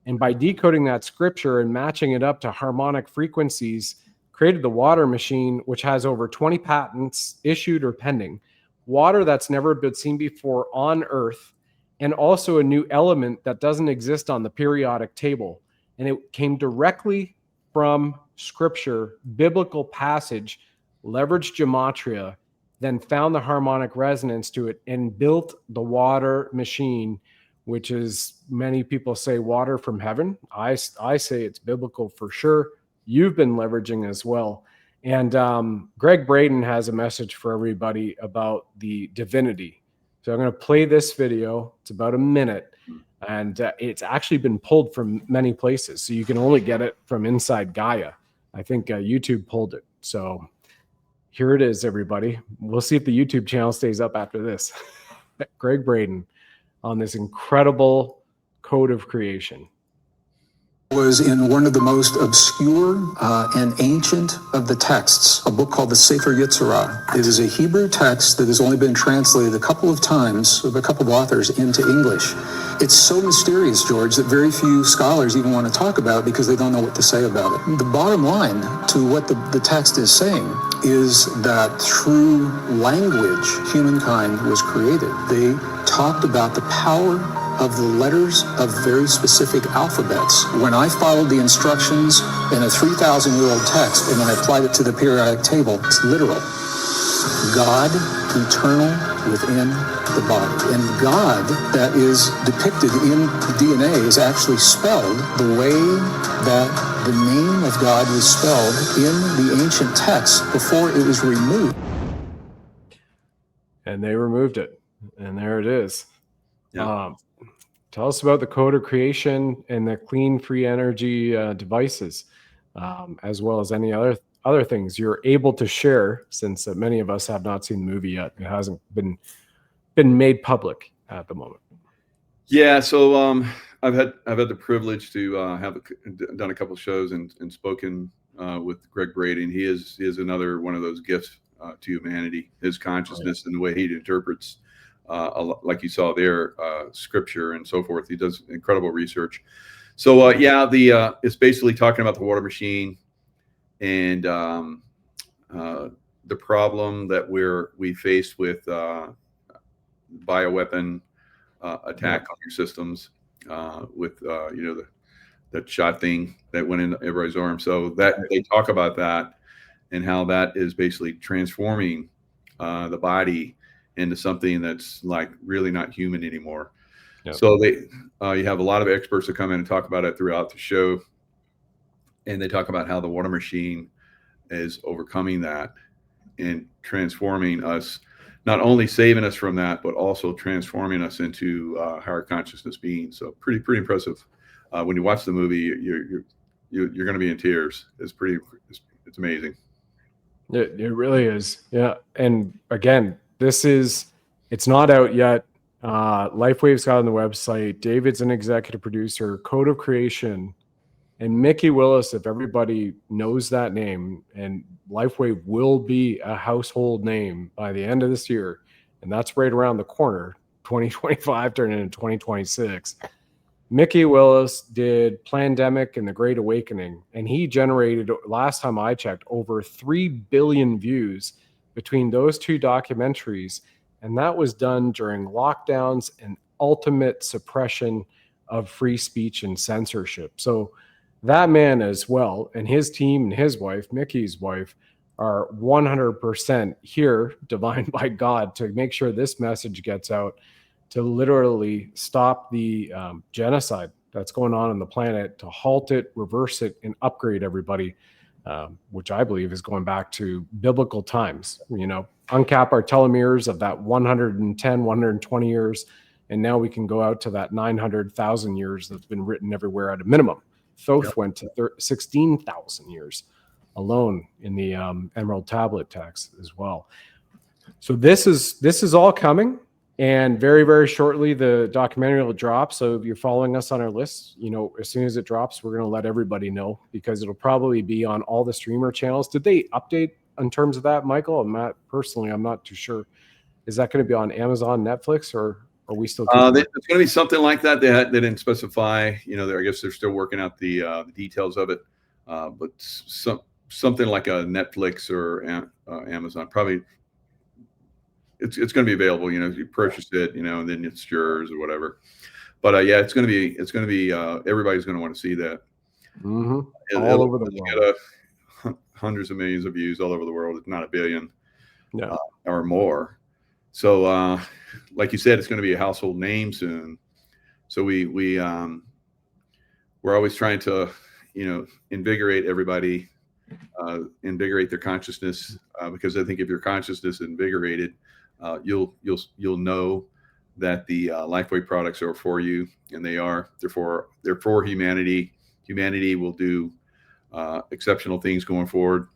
S7: and by decoding that scripture and matching it up to harmonic frequencies, created the water machine, which has over 20 patents issued or pending, water that's never been seen before on Earth, and also a new element that doesn't exist on the periodic table. And it came directly from scripture, biblical passage, leveraged gematria, then found the harmonic resonance to it and built the water machine, which is, many people say, water from heaven. I say it's biblical for sure. You've been leveraging as well. And Greg Braden has a message for everybody about the divinity. So I'm going to play this video. It's about a minute. And it's actually been pulled from many places. So you can only get it from Inside Gaia. I think YouTube pulled it. So here it is, everybody. We'll see if the YouTube channel stays up after this. Greg Braden on this incredible Code of Creation.
S9: was in one of the most obscure and ancient of the texts, a book called the Sefer Yetzirah. It is a Hebrew text that has only been translated a couple of times of a couple of authors into English. It's so mysterious, George, that very few scholars even want to talk about it because they don't know what to say about it. The bottom line to what the text is saying is that through language, humankind was created. They talked about the power of the letters of very specific alphabets. When I followed the instructions in a 3,000-year-old text and then I applied it to the periodic table, it's literal. God, eternal within the body. And God that is depicted in DNA is actually spelled the way that the name of God was spelled in the ancient text before it was removed.
S7: And they removed it. And there it is.
S2: Yeah.
S7: Tell us about the code of creation and the clean free energy devices, as well as any other things you're able to share, since many of us have not seen the movie yet. It hasn't been made public at the moment.
S2: Yeah, so I've had the privilege to have done a couple of shows and spoken with Greg Brady, and he is another one of those gifts to humanity. His consciousness and the way he interprets, like you saw there, scripture and so forth. He does incredible research. So it's basically talking about the water machine and the problem that we faced with bioweapon attack on your systems with that shot thing that went into everybody's arm. So that they talk about that and how that is basically transforming the body into something that's like really not human anymore. Yep. So you have a lot of experts that come in and talk about it throughout the show, and they talk about how the water machine is overcoming that and transforming us, not only saving us from that, but also transforming us into higher consciousness beings. So pretty impressive. When you watch the movie, you're going to be in tears. It's it's amazing.
S7: It really is. Yeah. And again, it's not out yet. LifeWave's got on the website. David's an executive producer, Code of Creation, and Mickey Willis, if everybody knows that name, and LifeWave will be a household name by the end of this year. And that's right around the corner, 2025 turning into 2026. Mickey Willis did Plandemic and The Great Awakening, and he generated, last time I checked, over 3 billion views between those two documentaries. And that was done during lockdowns and ultimate suppression of free speech and censorship. So that man as well, and his team and his wife, Mickey's wife, are 100% here, divined by God, to make sure this message gets out, to literally stop the genocide that's going on the planet, to halt it, reverse it, and upgrade everybody, which I believe is going back to biblical times. Uncap our telomeres of that 110, 120 years, and now we can go out to that 900,000 years that's been written everywhere at a minimum. Thoth went to 16,000 years alone in the Emerald Tablet text as well. So this is all coming, and very, very shortly the documentary will drop. So if you're following us on our list, as soon as it drops, we're going to let everybody know, because it'll probably be on all the streamer channels. Did they update in terms of that, Michael? I'm not too sure. Is that going to be on Amazon, Netflix, or are we still?
S2: It's going to be something like that. They didn't specify. I guess they're still working out the details of it. But something like a Netflix or Amazon, probably. It's going to be available. You purchase it, and then it's yours or whatever. But it's going to be. Everybody's going to want to see that.
S7: Mm-hmm. All over the world.
S2: Hundreds of millions of views all over the world, if not a billion, or more. So, like you said, it's going to be a household name soon. So we're always trying to, invigorate everybody, invigorate their consciousness, because I think if your consciousness is invigorated, you'll know that the LifeWave products are for you, and they're for humanity. Humanity will do exceptional things going forward.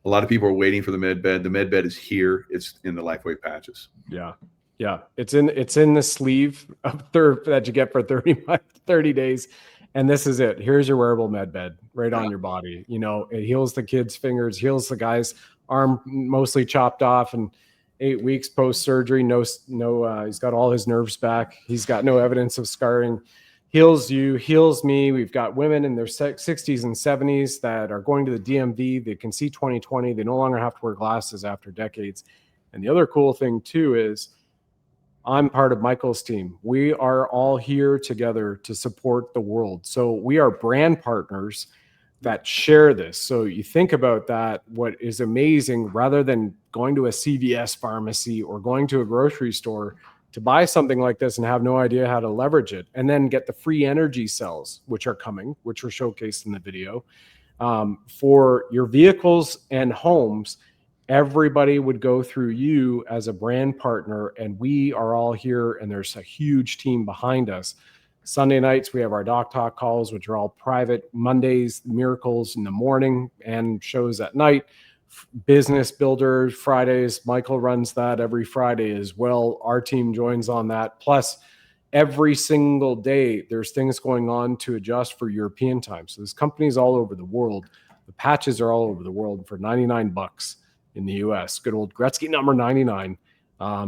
S2: A lot of people are waiting for the med bed. The med bed is here. It's in the LifeWave patches.
S7: Yeah. It's in the sleeve of that you get for 30 days, And this is it. Here's your wearable med bed right on your body. You know, it heals the kid's fingers, heals the guy's arm mostly chopped off, and 8 weeks post surgery. He's got all his nerves back. He's got no evidence of scarring. Heals you, heals me. We've got women in their 60s and 70s that are going to the DMV. They can see 20/20. They no longer have to wear glasses after decades. And the other cool thing too is I'm part of Michael's team. We are all here together to support the world. So we are brand partners that share this. So you think about that, what is amazing, rather than going to a CVS pharmacy or going to a grocery store to buy something like this and have no idea how to leverage it, and then get the free energy cells, which are coming, which were showcased in the video, for your vehicles and homes. Everybody would go through you as a brand partner, and we are all here, and there's a huge team behind us. Sunday nights, we have our Doc Talk calls, which are all private. Mondays, miracles in the morning and shows at night. Business Builder Fridays, Michael runs that every Friday as well. Our team joins on that. Plus, every single day, there's things going on to adjust for European time. So there's companies all over the world. The patches are all over the world for $99 in the US. Good old Gretzky number 99.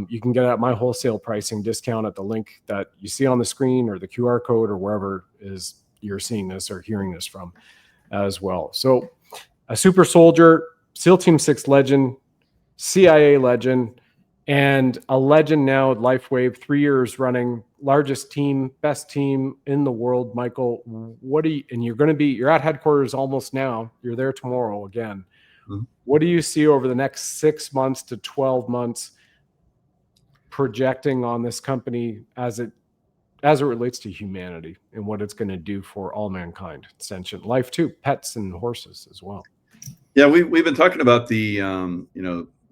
S7: You can get at my wholesale pricing discount at the link that you see on the screen, or the QR code, or wherever is you're seeing this or hearing this from as well. So a super soldier, SEAL Team 6 legend, CIA legend, and a legend now at LifeWave, 3 years running, largest team, best team in the world. Michael, and you're at headquarters almost now. You're there tomorrow again. Mm-hmm. What do you see over the next 6 months to 12 months projecting on this company as it relates to humanity and what it's going to do for all mankind, sentient life too, pets and horses as well?
S2: Yeah, we've been talking about the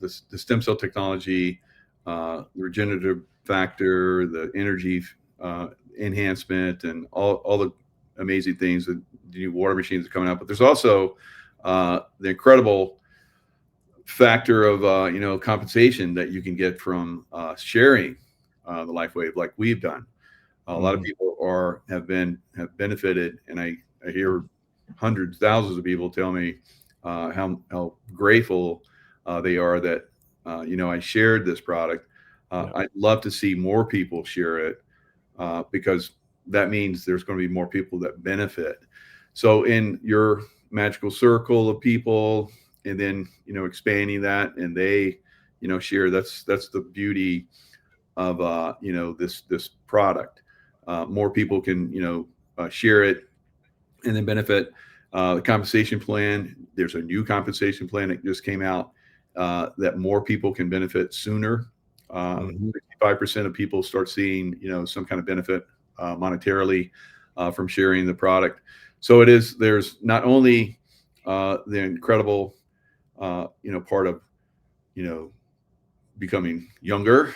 S2: stem cell technology, the regenerative factor, the energy enhancement, and all the amazing things that the new water machines are coming out. But there's also the incredible factor of compensation that you can get from sharing the LifeWave like we've done. A lot of people have benefited, and I hear hundreds, thousands of people tell me how grateful they are that I shared this product. I'd love to see more people share it because that means there's going to be more people that benefit. So in your magical circle of people, and then expanding that, and they share. That's the beauty of this product. More people can share it and then benefit. The compensation plan, there's a new compensation plan that just came out that more people can benefit sooner. 65% of people start seeing some kind of benefit monetarily from sharing the product. So there's not only the incredible part of becoming younger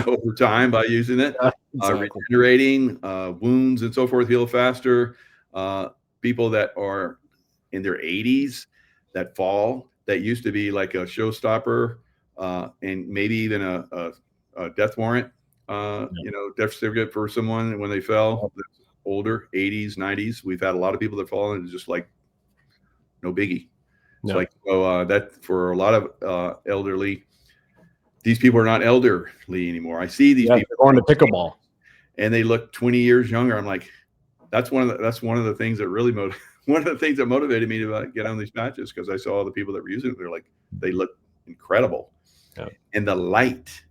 S2: over time by using it, regenerating, wounds and so forth heal faster. People that are in their 80s that fall, that used to be like a showstopper, and maybe even a death warrant, death certificate for someone when they fell. Older, 80s, 90s. We've had a lot of people that fall, and it's just like no biggie. It's like, that for a lot of elderly, these people are not elderly anymore. I see these people
S7: going to pickleball,
S2: and they look 20 years younger. I'm like, that's one of the things that really motivated me to get on these patches, because I saw all the people that were using it. They look incredible, and the light.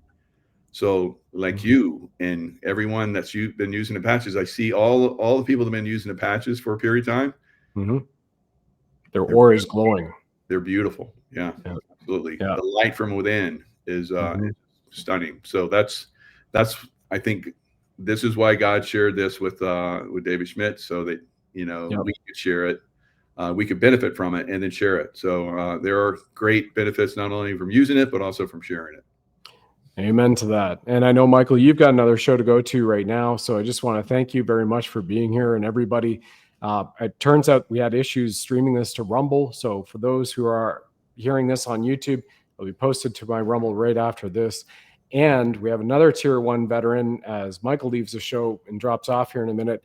S2: So like you and everyone that's been using the patches, I see all the people that have been using the patches for a period of time.
S7: Their aura is glowing.
S2: They're beautiful. Yeah. Absolutely. Yeah. The light from within is stunning. So that's I think this is why God shared this with David Schmidt, so that we could share it, we could benefit from it, and then share it. So there are great benefits not only from using it but also from sharing it.
S7: Amen to that. And I know, Michael, you've got another show to go to right now, so I just want to thank you very much for being here, and everybody. It turns out we had issues streaming this to Rumble. So for those who are hearing this on YouTube, it'll be posted to my Rumble right after this. And we have another Tier 1 veteran, as Michael leaves the show and drops off here in a minute,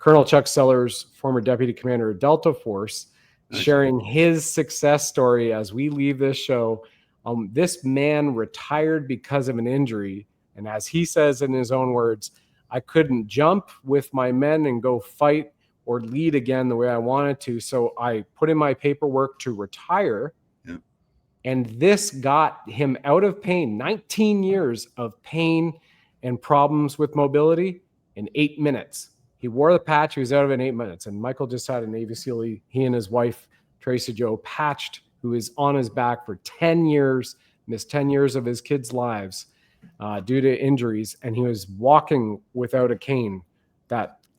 S7: Colonel Chuck Sellers, former deputy commander of Delta Force, sharing his success story as we leave this show. This man retired because of an injury. And as he says in his own words, I couldn't jump with my men and go fight or lead again the way I wanted to. So I put in my paperwork to retire.
S2: Yeah.
S7: And this got him out of pain, 19 years of pain and problems with mobility in 8 minutes. He wore the patch. He was out of it in 8 minutes. And Michael just had a Navy SEAL. He and his wife, Tracy Joe, patched, who is on his back for 10 years, missed 10 years of his kids' lives due to injuries. And he was walking without a cane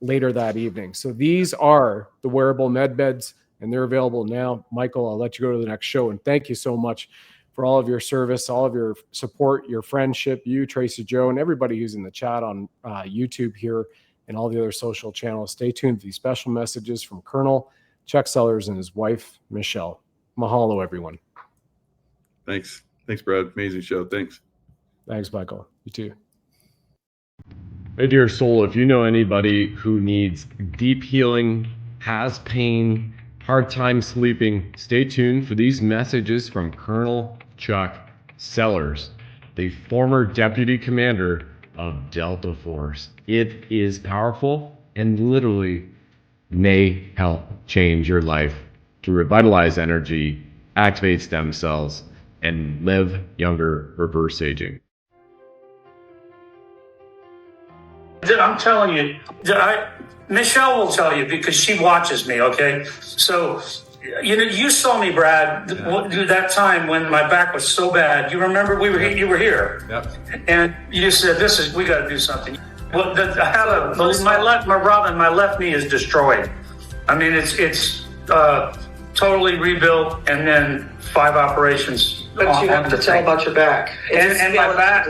S7: later that evening. So these are the wearable med beds, and they're available now. Michael, I'll let you go to the next show. And thank you so much for all of your service, all of your support, your friendship, you, Tracy Joe, and everybody who's in the chat on YouTube here and all the other social channels. Stay tuned for these special messages from Colonel Chuck Sellers and his wife, Michelle. Mahalo, everyone.
S2: Thanks, Brad. Amazing show. Thanks,
S7: Michael. You too.
S10: My dear soul, if you know anybody who needs deep healing, has pain, hard time sleeping, stay tuned for these messages from Colonel Chuck Sellers, the former deputy commander of Delta Force. It is powerful and literally may help change your life to revitalize energy, activate stem cells, and live younger, reverse aging.
S11: I'm telling you, Michelle will tell you because she watches me, okay? So, you saw me, Brad, that time when my back was so bad. You remember you were here.
S2: Yep.
S11: And you said, we got to do something. Well, my left knee is destroyed. I mean, it's totally rebuilt, and then 5 operations.
S12: But you have to tell about your back.
S11: And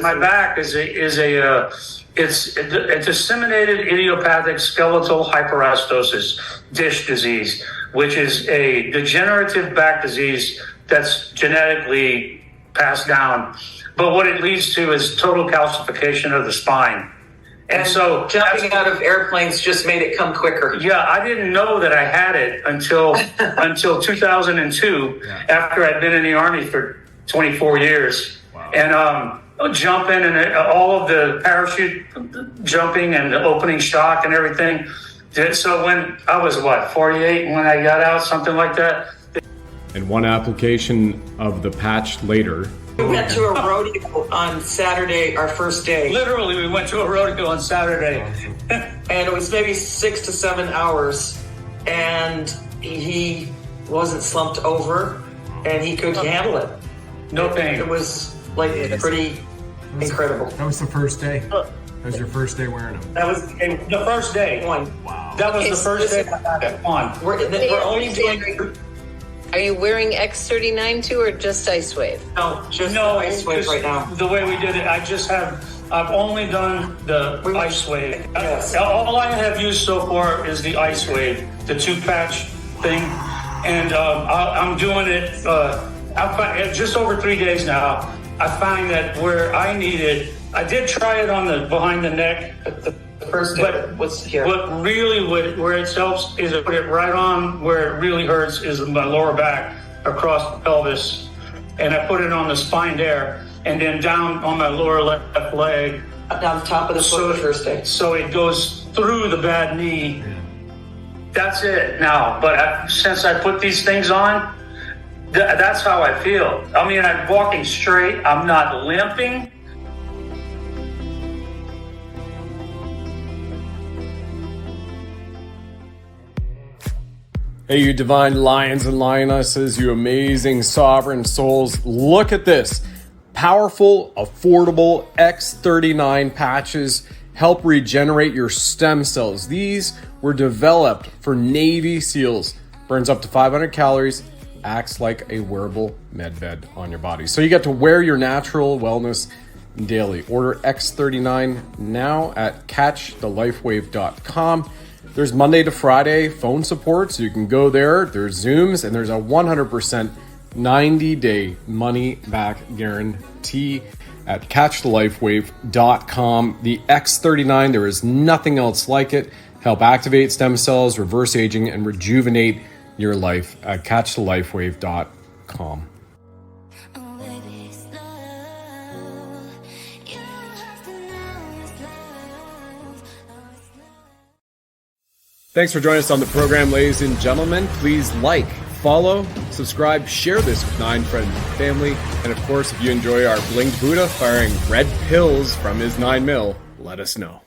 S11: my back is a disseminated idiopathic skeletal hyperostosis, DISH disease, which is a degenerative back disease that's genetically passed down. But what it leads to is total calcification of the spine.
S12: And so jumping out of airplanes just made it come quicker.
S11: Yeah, I didn't know that I had it until 2002, after I'd been in the Army for 24 years. Wow. And jumping and all of the parachute jumping and the opening shock and everything. So when I was, 48 when I got out, something like that.
S7: And one application of the patch later.
S12: We went to a rodeo on Saturday, our first day.
S11: Literally, we went to a rodeo on Saturday.
S12: And it was maybe 6 to 7 hours. And he wasn't slumped over, and he could handle it.
S11: No pain.
S12: It was pretty incredible.
S7: That was the first day. That was your first day wearing them.
S11: That was the first day.
S12: Wow.
S11: That was the first day I had it on.
S12: We're only doing...
S13: Are you wearing X39 too, or just Ice Wave?
S12: No, just Ice Wave right now.
S11: The way we did it, I've only done the Ice Wave.
S12: Yes.
S11: All I have used so far is the Ice Wave, the 2-patch thing. And I'm doing it just over 3 days now. I find that where I need it, I did try it on the behind the neck.
S12: The first day was here.
S11: What really where it helps is to put it right on where it really hurts is my lower back across the pelvis. And I put it on the spine there and then down on my lower left leg.
S12: Down the top of the foot the first day.
S11: So it goes through the bad knee. That's it now. But since I put these things on, that's how I feel. I mean, I'm walking straight. I'm not limping.
S1: Hey, you divine lions and lionesses, you amazing sovereign souls. Look at this. Powerful, affordable X39 patches help regenerate your stem cells. These were developed for Navy SEALs. Burns up to 500 calories, acts like a wearable med bed on your body. So you get to wear your natural wellness daily. Order X39 now at catchthelifewave.com. There's Monday to Friday phone support, so you can go there. There's Zooms, and there's a 100% 90-day money-back guarantee. at catchthelifewave.com. The X39, there is nothing else like it. Help activate stem cells, reverse aging, and rejuvenate your life at catchthelifewave.com. Thanks for joining us on the program, ladies and gentlemen. Please like, follow, subscribe, share this with 9 friends and family. And of course, if you enjoy our blinged Buddha firing red pills from his 9mm, let us know.